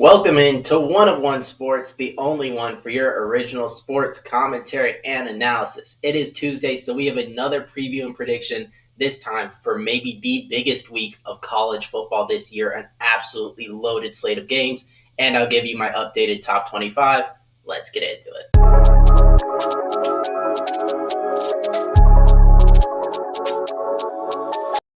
Welcome into One of One Sports, the only one for your original sports commentary and analysis. It is Tuesday, so we have another preview and prediction, this time for maybe the biggest week of college football this year, an absolutely loaded slate of games, and I'll give you my updated top 25. Let's get into it.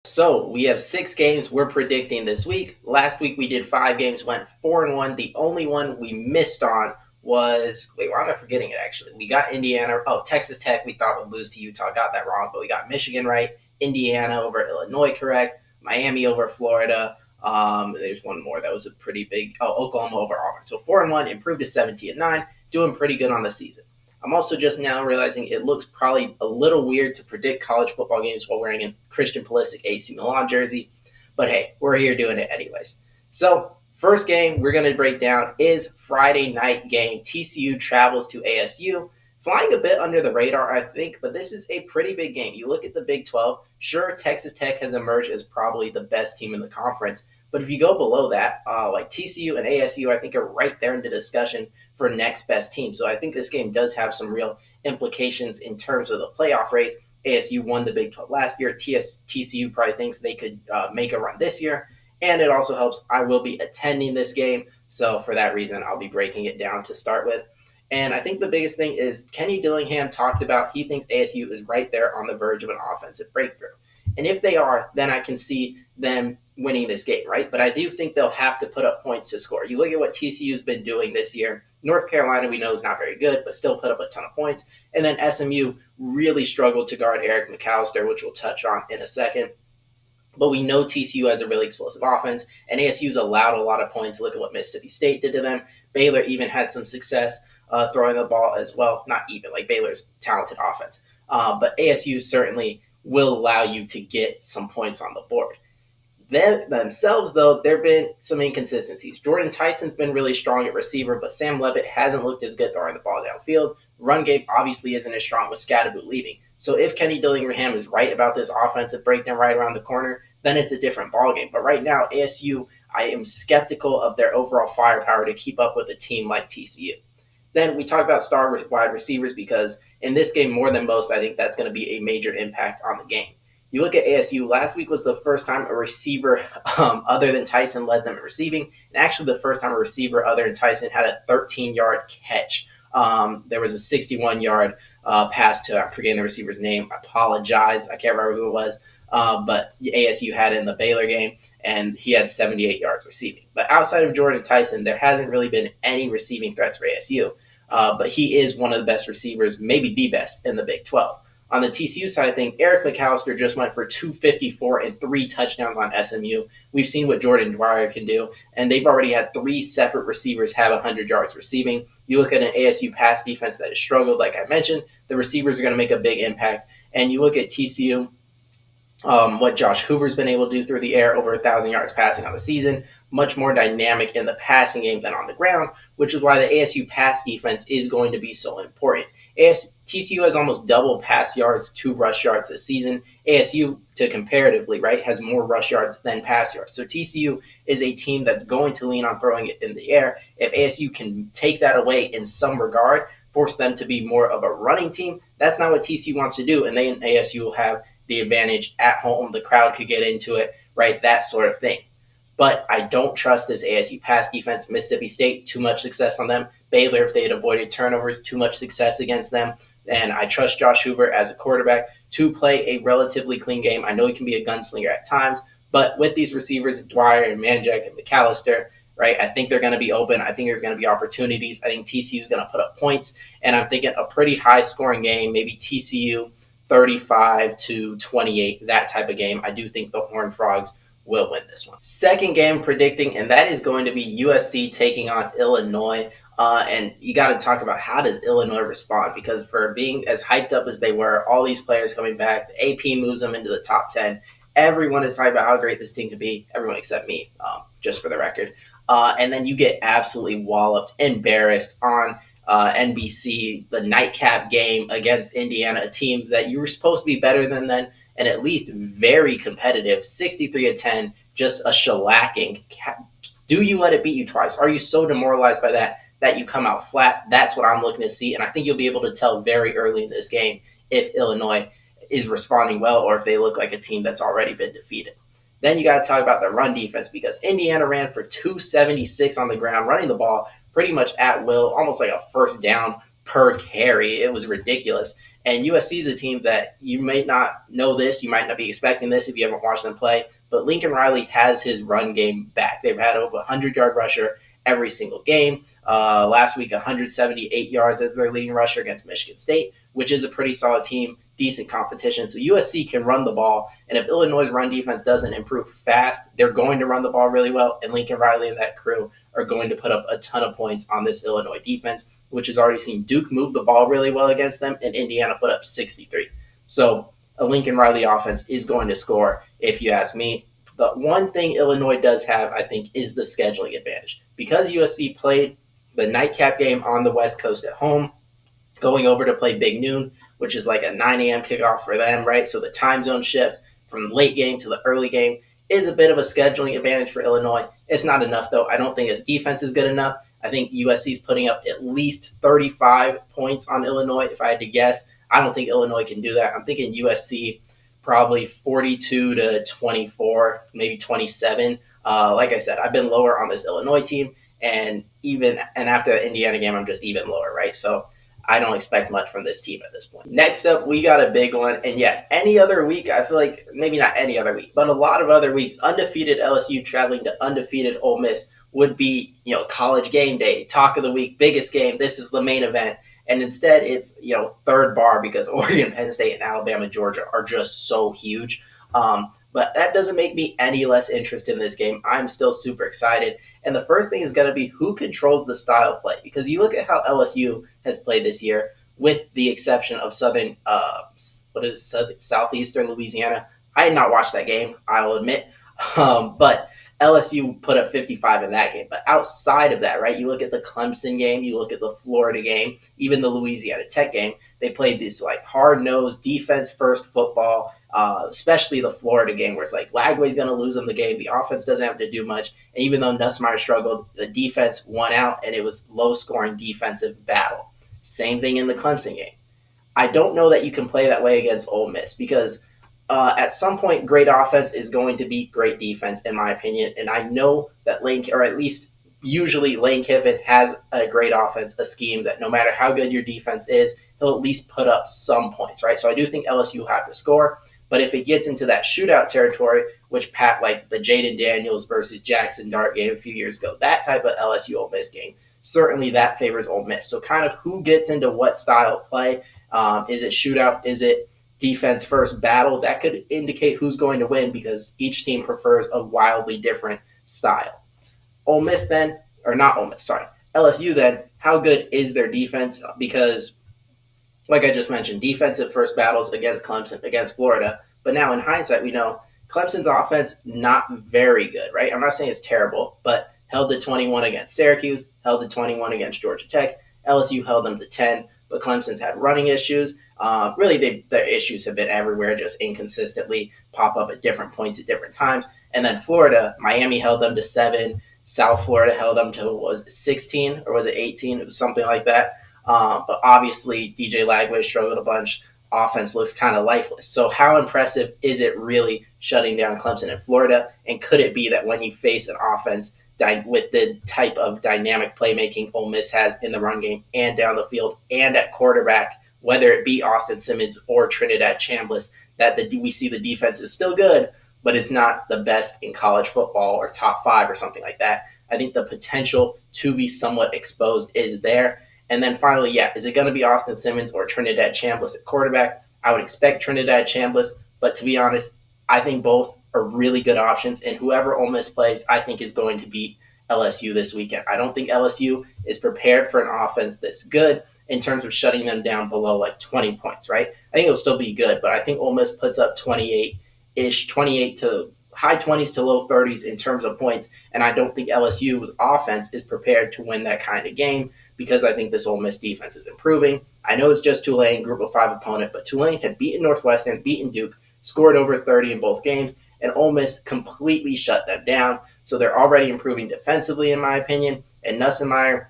So we have 6 games we're predicting this week. Last week we did 5 games, went 4-1. The only one we missed on was why am I forgetting it actually? We got Indiana. Oh, Texas Tech we thought would lose to Utah. Got that wrong, but we got Michigan right. Indiana over Illinois correct. Miami over Florida. There's one more that was a pretty big. Oh, Oklahoma over Auburn. So 4-1, improved to 17-9, doing pretty good on the season. I'm also just now realizing it looks probably a little weird to predict college football games while wearing a Christian Pulisic AC Milan jersey. But hey, we're here doing it anyways. So first game we're going to break down is Friday night game. TCU travels to ASU. Flying a bit under the radar, I think, but this is a pretty big game. You look at the Big 12, sure, Texas Tech has emerged as probably the best team in the conference. But if you go below that, like TCU and ASU, I think are right there in the discussion for next best team. So I think this game does have some real implications in terms of the playoff race. ASU won the Big 12 last year. TCU probably thinks they could make a run this year. And it also helps I will be attending this game. So for that reason, I'll be breaking it down to start with. And I think the biggest thing is Kenny Dillingham talked about he thinks ASU is right there on the verge of an offensive breakthrough. And if they are, then I can see them winning this game, right? But I do think they'll have to put up points to score. You look at what TCU's been doing this year. North Carolina, we know, is not very good, but still put up a ton of points. And then SMU really struggled to guard Eric McAllister, which we'll touch on in a second. But we know TCU has a really explosive offense, and ASU's allowed a lot of points. Look at what Mississippi State did to them. Baylor even had some success throwing the ball as well. Not even, like Baylor's talented offense. But ASU certainly will allow you to get some points on the board. Themselves, though, there have been some inconsistencies. Jordan Tyson's been really strong at receiver, but Sam Levitt hasn't looked as good throwing the ball downfield. Run game obviously isn't as strong with Scadaboo leaving. So if Kenny Dillingham is right about this offensive breakdown right around the corner, then it's a different ballgame. But right now, ASU, I am skeptical of their overall firepower to keep up with a team like TCU. Then we talk about star wide receivers because in this game, more than most, I think that's going to be a major impact on the game. You look at ASU, last week was the first time a receiver other than Tyson led them in receiving, and actually the first time a receiver other than Tyson had a 13-yard catch. There was a 61-yard pass to, I'm forgetting the receiver's name, I apologize, I can't remember who it was, but ASU had it in the Baylor game, and he had 78 yards receiving. But outside of Jordan Tyson, there hasn't really been any receiving threats for ASU, but he is one of the best receivers, maybe the best in the Big 12. On the TCU side, I think Eric McAllister just went for 254 and 3 touchdowns on SMU. We've seen what Jordan Dwyer can do, and they've already had 3 separate receivers have 100 yards receiving. You look at an ASU pass defense that has struggled, like I mentioned, the receivers are going to make a big impact. And you look at TCU, what Josh Hoover's been able to do through the air, over 1,000 yards passing on the season, much more dynamic in the passing game than on the ground, which is why the ASU pass defense is going to be so important. TCU has almost double pass yards to rush yards this season. ASU, to comparatively, right, has more rush yards than pass yards. So TCU is a team that's going to lean on throwing it in the air. If ASU can take that away in some regard, force them to be more of a running team, that's not what TCU wants to do, and then ASU will have the advantage at home. The crowd could get into it, right, that sort of thing. But I don't trust this ASU pass defense. Mississippi State, too much success on them. Baylor, if they had avoided turnovers, too much success against them. And I trust Josh Hoover as a quarterback to play a relatively clean game. I know he can be a gunslinger at times, but with these receivers, Dwyer and Manjack and McAllister, right, I think they're going to be open. I think there's going to be opportunities. I think TCU is going to put up points, and I'm thinking a pretty high-scoring game, maybe TCU 35-28, that type of game. I do think the Horned Frogs will win this one. Second game predicting, and that is going to be USC taking on Illinois. And you got to talk about how does Illinois respond, because for being as hyped up as they were, all these players coming back, the AP moves them into the top 10. Everyone is talking about how great this team could be, everyone except me, just for the record. And then you get absolutely walloped, embarrassed on NBC, the nightcap game against Indiana, a team that you were supposed to be better than then, and at least very competitive, 63-10, just a shellacking, Do you let it beat you twice? Are you so demoralized by that you come out flat? That's what I'm looking to see, and I think you'll be able to tell very early in this game if Illinois is responding well or if they look like a team that's already been defeated. Then you got to talk about the run defense because Indiana ran for 276 on the ground, running the ball pretty much at will, almost like a first down per carry. It was ridiculous. And USC is a team that you may not know this, you might not be expecting this if you haven't watched them play, but Lincoln Riley has his run game back. They've had over a 100-yard rusher every single game. Last week, 178 yards as their leading rusher against Michigan State, which is a pretty solid team, decent competition. So USC can run the ball, and if Illinois' run defense doesn't improve fast, they're going to run the ball really well, and Lincoln Riley and that crew are going to put up a ton of points on this Illinois defense, which has already seen Duke move the ball really well against them, and Indiana put up 63. So a Lincoln Riley offense is going to score, if you ask me. The one thing Illinois does have, I think, is the scheduling advantage. Because USC played the nightcap game on the West Coast at home, going over to play Big Noon, which is like a 9 a.m. kickoff for them, right? So the time zone shift from the late game to the early game is a bit of a scheduling advantage for Illinois. It's not enough, though. I don't think its defense is good enough. I think USC is putting up at least 35 points on Illinois, if I had to guess. I don't think Illinois can do that. I'm thinking USC probably 42 to 24, maybe 27. Like I said, I've been lower on this Illinois team, and after the Indiana game, I'm just even lower, right? So I don't expect much from this team at this point. Next up, we got a big one, and any other week, I feel like maybe not any other week, but a lot of other weeks, undefeated LSU traveling to undefeated Ole Miss would be, college game day, talk of the week, biggest game. This is the main event. And instead, it's, third bar because Oregon, Penn State, and Alabama, Georgia are just so huge. But that doesn't make me any less interested in this game. I'm still super excited. And the first thing is going to be who controls the style of play. Because you look at how LSU has played this year, with the exception of Southeastern Louisiana. I had not watched that game, I'll admit. But LSU put up 55 in that game. But outside of that, right, you look at the Clemson game, you look at the Florida game, even the Louisiana Tech game, they played this hard-nosed, defense-first football, especially the Florida game where it's like Lagway's going to lose them the game. The offense doesn't have to do much. And even though Nussmeier struggled, the defense won out, and it was low-scoring defensive battle. Same thing in the Clemson game. I don't know that you can play that way against Ole Miss because at some point, great offense is going to beat great defense, in my opinion. And I know that usually Lane Kiffin has a great offense, a scheme that no matter how good your defense is, he'll at least put up some points, right? So I do think LSU will have to score. But if it gets into that shootout territory, which like the Jaden Daniels versus Jackson Dart game a few years ago, that type of LSU Ole Miss game, certainly that favors Ole Miss. So kind of who gets into what style of play? Is it shootout? Is it defense first battle? That could indicate who's going to win because each team prefers a wildly different style. Ole Miss then, or not Ole Miss, sorry, LSU then, how good is their defense? Because, like I just mentioned, defensive first battles against Clemson, against Florida. But now in hindsight, we know Clemson's offense, not very good, right? I'm not saying it's terrible, but held to 21 against Syracuse, held to 21 against Georgia Tech. LSU held them to 10, but Clemson's had running issues. Really, their issues have been everywhere, just inconsistently pop up at different points at different times. And then Florida, Miami held them to 7. South Florida held them to, was it 16 or was it 18? It was something like that. But obviously, DJ Lagway struggled a bunch. Offense looks kind of lifeless. So how impressive is it really shutting down Clemson and Florida? And could it be that when you face an offense with the type of dynamic playmaking Ole Miss has in the run game and down the field and at quarterback, whether it be Austin Simmons or Trinidad Chambliss, that we see the defense is still good, but it's not the best in college football or top 5 or something like that. I think the potential to be somewhat exposed is there. And then finally, is it going to be Austin Simmons or Trinidad Chambliss at quarterback? I would expect Trinidad Chambliss, but to be honest, I think both are really good options, and whoever Ole Miss plays, I think is going to beat LSU this weekend. I don't think LSU is prepared for an offense this good in terms of shutting them down below 20 points, right? I think it'll still be good, but I think Ole Miss puts up 28-ish, 28 to high 20s to low 30s in terms of points, and I don't think LSU's offense is prepared to win that kind of game because I think this Ole Miss defense is improving. I know it's just Tulane, group of 5 opponent, but Tulane had beaten Northwestern, beaten Duke, scored over 30 in both games, and Ole Miss completely shut them down. So they're already improving defensively, in my opinion. And Nussmeier,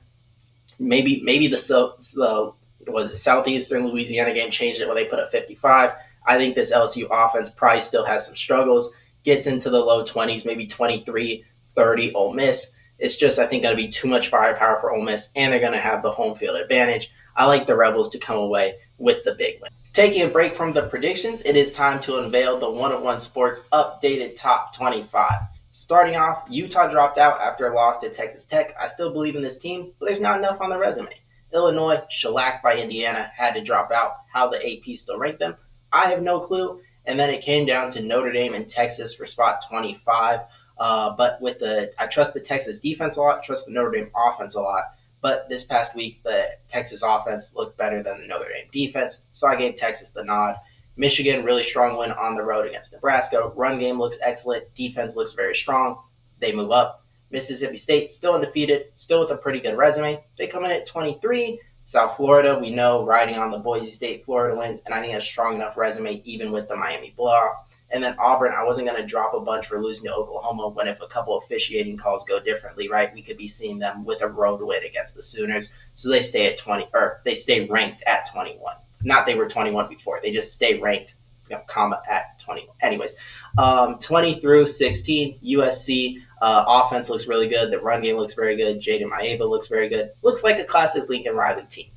maybe the was it Southeastern Louisiana game changed it when they put up 55. I think this LSU offense probably still has some struggles. Gets into the low 20s, maybe 23, 30. Ole Miss. It's just I think going to be too much firepower for Ole Miss, and they're going to have the home field advantage. I like the Rebels to come away with the big win. Taking a break from the predictions, it is time to unveil the One of One Sports updated top 25. Starting off, Utah dropped out after a loss to Texas Tech. I still believe in this team, but there's not enough on the resume. Illinois, shellacked by Indiana, had to drop out. How the AP still ranked them, I have no clue. And then it came down to Notre Dame and Texas for spot 25. But I trust the Texas defense a lot, trust the Notre Dame offense a lot. But this past week, the Texas offense looked better than the Notre Dame defense, so I gave Texas the nod. Michigan, really strong win on the road against Nebraska. Run game looks excellent. Defense looks very strong. They move up. Mississippi State, still undefeated, still with a pretty good resume. They come in at 23. South Florida, we know, riding on the Boise State, Florida wins, and I think a strong enough resume even with the Miami blowout. And then Auburn, I wasn't going to drop a bunch for losing to Oklahoma when if a couple officiating calls go differently, right, we could be seeing them with a road win against the Sooners. So they stay at 20, or they stay ranked at 21. Not they were 21 before. They just stay ranked, comma, at 21. Anyways, 20 through 16, USC. Offense looks really good. The run game looks very good. Jaden Maeva looks very good. Looks like a classic Lincoln Riley team.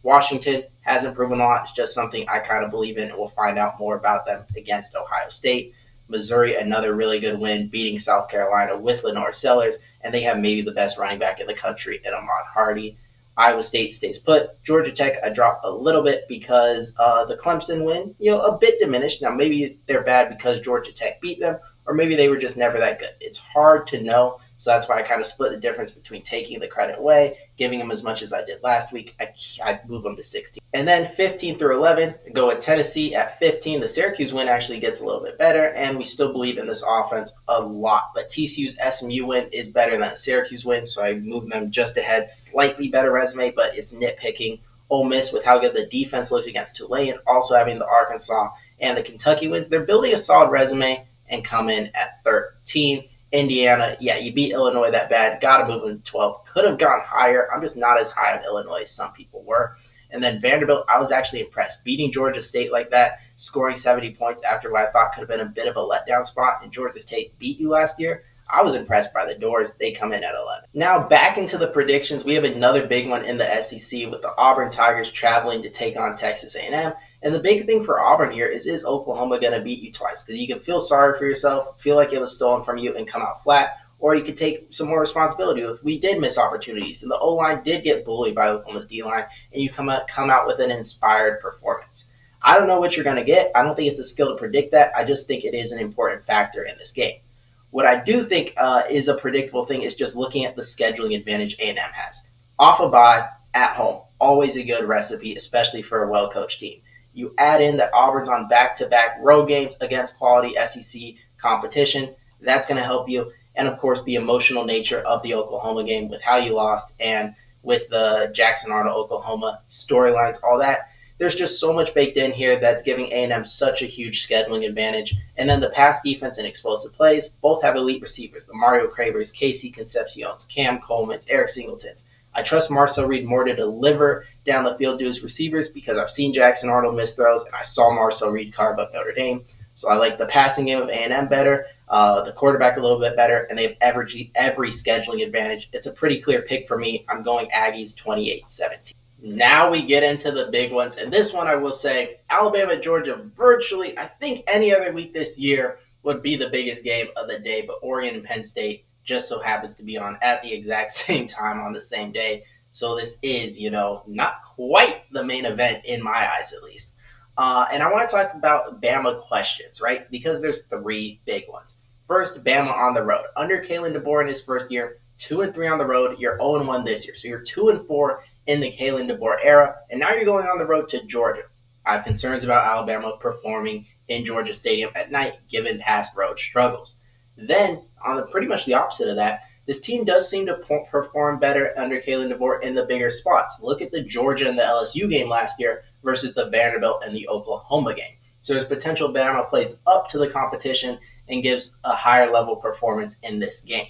Washington hasn't proven a lot. It's just something I kind of believe in, and we'll find out more about them against Ohio State. Missouri, another really good win, beating South Carolina with Lenore Sellers, and they have maybe the best running back in the country in Ahmad Hardy. Iowa State stays put. Georgia Tech, I dropped a little bit because the Clemson win, a bit diminished. Now, maybe they're bad because Georgia Tech beat them, or maybe they were just never that good. It's hard to know, so that's why I kind of split the difference between taking the credit away, giving them as much as I did last week. I move them to 16. And then 15 through 11, go with Tennessee at 15. The Syracuse win actually gets a little bit better, and we still believe in this offense a lot. But TCU's SMU win is better than the Syracuse win, so I move them just ahead. Slightly better resume, but it's nitpicking. Ole Miss, with how good the defense looked against Tulane, also having the Arkansas and the Kentucky wins. They're building a solid resume and come in at 13. Indiana, yeah, you beat Illinois that bad. Got to move them to 12. Could have gone higher. I'm just not as high on Illinois as some people were. And then Vanderbilt, I was actually impressed. Beating Georgia State like that, scoring 70 points after what I thought could have been a bit of a letdown spot, and Georgia State beat you last year. I was impressed by the Doors. They come in at 11. Now back into the predictions. We have another big one in the SEC with the Auburn Tigers traveling to take on Texas A&M. And the big thing for Auburn here is Oklahoma going to beat you twice? Because you can feel sorry for yourself, feel like it was stolen from you, and come out flat. Or you could take some more responsibility with we did miss opportunities, and the O-line did get bullied by Oklahoma's D-line, and you come out with an inspired performance. I don't know what you're going to get. I don't think it's a skill to predict that. I just think it is an important factor in this game. What I do think is a predictable thing is just looking at the scheduling advantage A&M has. Off a bye, at home, always a good recipe, especially for a well-coached team. You add in that Auburn's on back-to-back road games against quality SEC competition. That's going to help you. And, of course, the emotional nature of the Oklahoma game with how you lost and with the Jackson Arnold Oklahoma storylines, all that. There's just so much baked in here that's giving A&M such a huge scheduling advantage. And then the pass defense and explosive plays both have elite receivers. The Mario Cravers, Casey Concepcion's, Cam Coleman's, Eric Singleton's. I trust Marcel Reed more to deliver down the field to his receivers because I've seen Jackson Arnold miss throws, and I saw Marcel Reed carve up Notre Dame. So I like the passing game of A&M better, the quarterback a little bit better, and they have every scheduling advantage. It's a pretty clear pick for me. I'm going Aggies 28-17. Now we get into the big ones, and this one I will say, Alabama, Georgia, virtually, I think any other week this year would be the biggest game of the day, but Oregon and Penn State just so happens to be on at the exact same time on the same day. So this is, not quite the main event in my eyes, at least. And I want to talk about Bama questions, right? Because there's three big ones. First, Bama on the road. Under Kalen DeBoer in his first year, 2-3 on the road. You're 0-1 this year. So you're 2-4 in the Kalen DeBoer era. And now you're going on the road to Georgia. I have concerns about Alabama performing in Georgia Stadium at night, given past road struggles. Then, on pretty much the opposite of that, this team does seem to perform better under Kalen DeBoer in the bigger spots. Look at the Georgia and the LSU game last year versus the Vanderbilt and the Oklahoma game. So there's potential Bama plays up to the competition and gives a higher level performance in this game.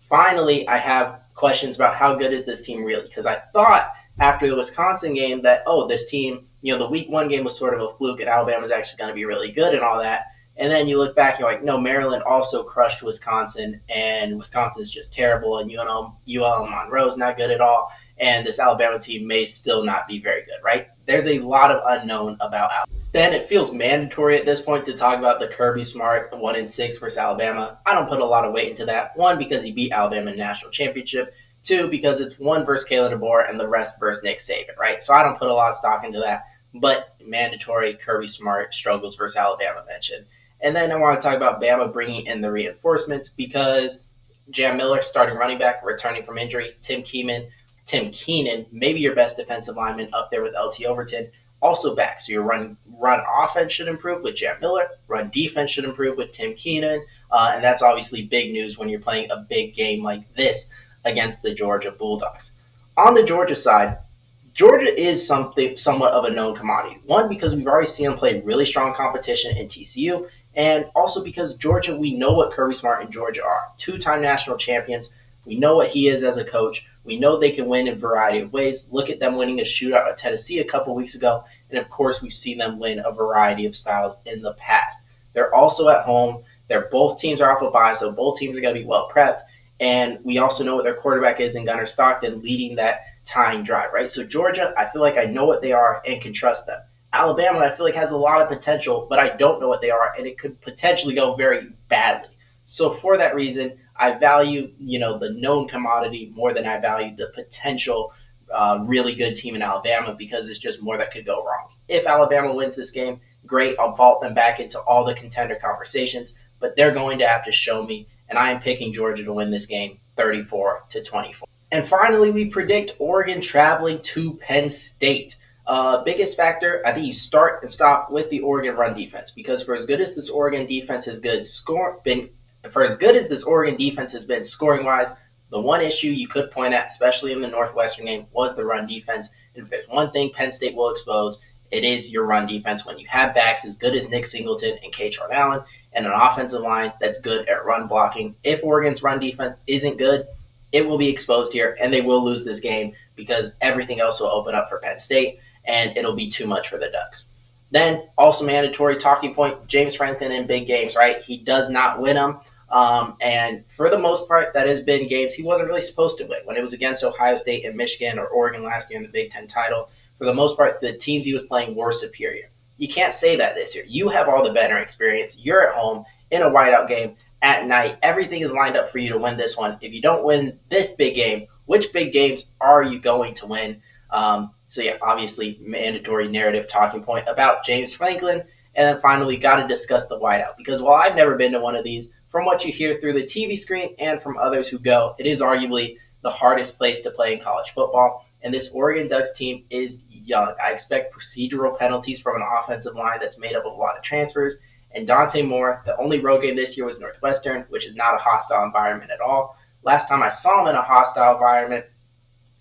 Finally, I have questions about how good is this team really? Because I thought after the Wisconsin game that, oh, this team, the week one game was sort of a fluke and Alabama's actually going to be really good and all that. And then you look back, you're like, no, Maryland also crushed Wisconsin, and Wisconsin's just terrible, and UL Monroe's not good at all, and this Alabama team may still not be very good, right? There's a lot of unknown about Alabama. Then it feels mandatory at this point to talk about the Kirby Smart 1-6 versus Alabama. I don't put a lot of weight into that. One, because he beat Alabama in the national championship. Two, because it's one versus Kalen DeBoer and the rest versus Nick Saban, right? So I don't put a lot of stock into that. But mandatory Kirby Smart struggles versus Alabama mentioned. And then I want to talk about Bama bringing in the reinforcements because Jam Miller, starting running back, returning from injury. Tim Keenan, maybe your best defensive lineman up there with LT Overton, also back. So your run offense should improve with Jam Miller. Run defense should improve with Tim Keenan. And that's obviously big news when you're playing a big game like this against the Georgia Bulldogs. On the Georgia side, Georgia is somewhat of a known commodity. One, because we've already seen them play really strong competition in TCU, and also because Georgia, we know what Kirby Smart and Georgia are. Two-time national champions. We know what he is as a coach. We know they can win in a variety of ways. Look at them winning a shootout at Tennessee a couple weeks ago. And, of course, we've seen them win a variety of styles in the past. They're also at home. Both teams are off a bye, so both teams are going to be well prepped. And we also know what their quarterback is in Gunnar Stockton leading that tying drive, right? So Georgia, I feel like I know what they are and can trust them. Alabama, I feel like has a lot of potential, but I don't know what they are, and it could potentially go very badly. So for that reason, I value, the known commodity more than I value the potential really good team in Alabama because it's just more that could go wrong. If Alabama wins this game, great. I'll vault them back into all the contender conversations, but they're going to have to show me, and I am picking Georgia to win this game 34-24. And finally, we predict Oregon traveling to Penn State. Biggest factor, I think you start and stop with the Oregon run defense because for as good as this Oregon defense has been scoring wise, the one issue you could point at, especially in the Northwestern game, was the run defense. And if there's one thing Penn State will expose, it is your run defense. When you have backs as good as Nick Singleton and Katron Allen and an offensive line that's good at run blocking, if Oregon's run defense isn't good, it will be exposed here, and they will lose this game because everything else will open up for Penn State, and it'll be too much for the Ducks. Then, also mandatory talking point, James Franklin in big games, right? He does not win them, and for the most part, that has been games he wasn't really supposed to win. When it was against Ohio State and Michigan or Oregon last year in the Big Ten title, for the most part, the teams he was playing were superior. You can't say that this year. You have all the veteran experience. You're at home in a whiteout game at night. Everything is lined up for you to win this one. If you don't win this big game, which big games are you going to win? Obviously, mandatory narrative talking point about James Franklin. And then finally, got to discuss the whiteout. Because while I've never been to one of these, from what you hear through the TV screen and from others who go, it is arguably the hardest place to play in college football. And this Oregon Ducks team is young. I expect procedural penalties from an offensive line that's made up of a lot of transfers. And Dante Moore, the only road game this year was Northwestern, which is not a hostile environment at all. Last time I saw him in a hostile environment,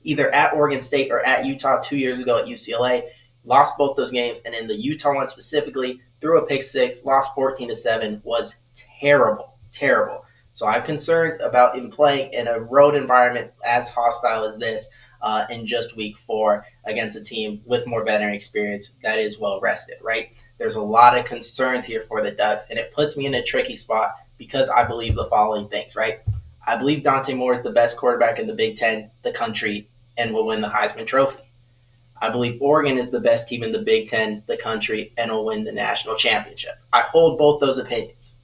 either at Oregon State or at Utah 2 years ago at UCLA, lost both those games. And in the Utah one specifically, threw a pick six, lost 14-7, was terrible. So I have concerns about him playing in a road environment as hostile as this in just week 4 against a team with more veteran experience that is well rested, right? There's a lot of concerns here for the Ducks, and it puts me in a tricky spot because I believe the following things, right? I believe Dante Moore is the best quarterback in the Big Ten, the country, and will win the Heisman Trophy. I believe Oregon is the best team in the Big Ten, the country, and will win the national championship. I hold both those opinions.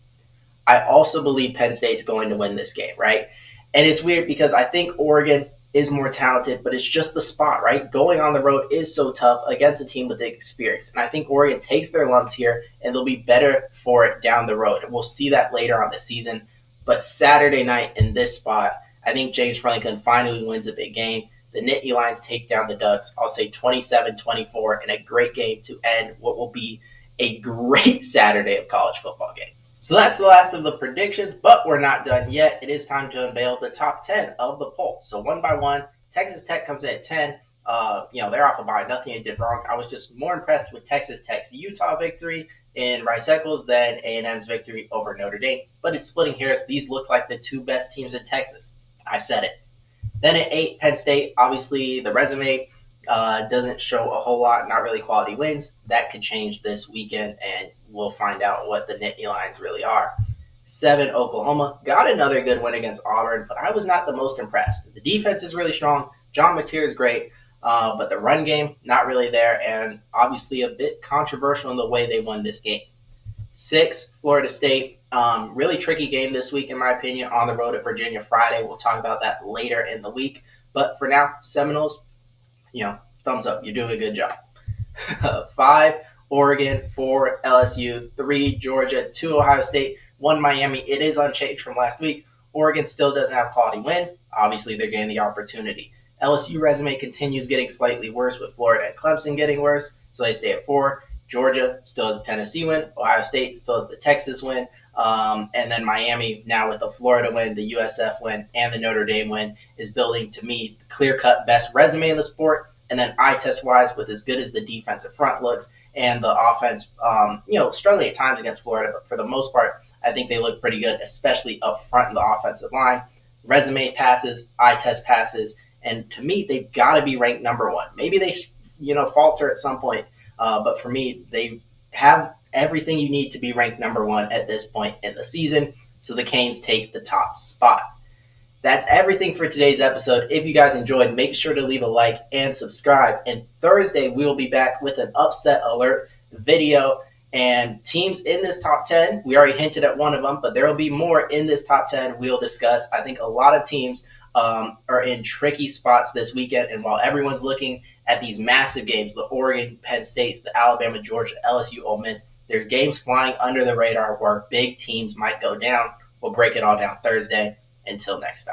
I also believe Penn State's going to win this game, right? And it's weird because I think Oregon is more talented, but it's just the spot, right? Going on the road is so tough against a team with the experience. And I think Oregon takes their lumps here, and they'll be better for it down the road. And we'll see that later on the season. But Saturday night in this spot, I think James Franklin finally wins a big game. The Nittany Lions take down the Ducks. I'll say 27-24 in a great game to end what will be a great Saturday of college football game. So that's the last of the predictions, but we're not done yet. It is time to unveil the top 10 of the poll. So one by one, Texas Tech comes in at 10. They're off a bye. Nothing they did wrong. I was just more impressed with Texas Tech's Utah victory in Rice-Eccles than A&M's victory over Notre Dame. But it's splitting hairs. These look like the two best teams in Texas. I said it. Then at 8, Penn State. Obviously, the resume doesn't show a whole lot, not really quality wins. That could change this weekend, and we'll find out what the Nittany Lions really are. 7, Oklahoma. Got another good win against Auburn, but I was not the most impressed. The defense is really strong. John Mateer is great, but the run game, not really there, and obviously a bit controversial in the way they won this game. 6, Florida State. Really tricky game this week, in my opinion, on the road at Virginia Friday. We'll talk about that later in the week. But for now, Seminoles, thumbs up. You're doing a good job. 5, Oregon. 4, LSU. 3, Georgia. 2, Ohio State. 1, Miami. It is unchanged from last week. Oregon still doesn't have a quality win. Obviously, they're getting the opportunity. LSU resume continues getting slightly worse with Florida and Clemson getting worse, so they stay at 4. Georgia still has the Tennessee win. Ohio State still has the Texas win. And then Miami, now with the Florida win, the USF win, and the Notre Dame win, is building, to me, the clear-cut best resume in the sport. And then eye test-wise, with as good as the defensive front looks and the offense, struggling at times against Florida, but for the most part, I think they look pretty good, especially up front in the offensive line. Resume passes, eye test passes, and to me, they've got to be ranked number 1. Maybe they, falter at some point, but for me, they have everything you need to be ranked number 1 at this point in the season. So the Canes take the top spot. That's everything for today's episode. If you guys enjoyed, make sure to leave a like and subscribe. And Thursday, we will be back with an upset alert video and teams in this top 10. We already hinted at one of them, but there will be more in this top 10 we'll discuss. I think a lot of teams are in tricky spots this weekend. And while everyone's looking at these massive games, the Oregon, Penn States, the Alabama, Georgia, LSU, Ole Miss, there's games flying under the radar where big teams might go down. We'll break it all down Thursday. Until next time.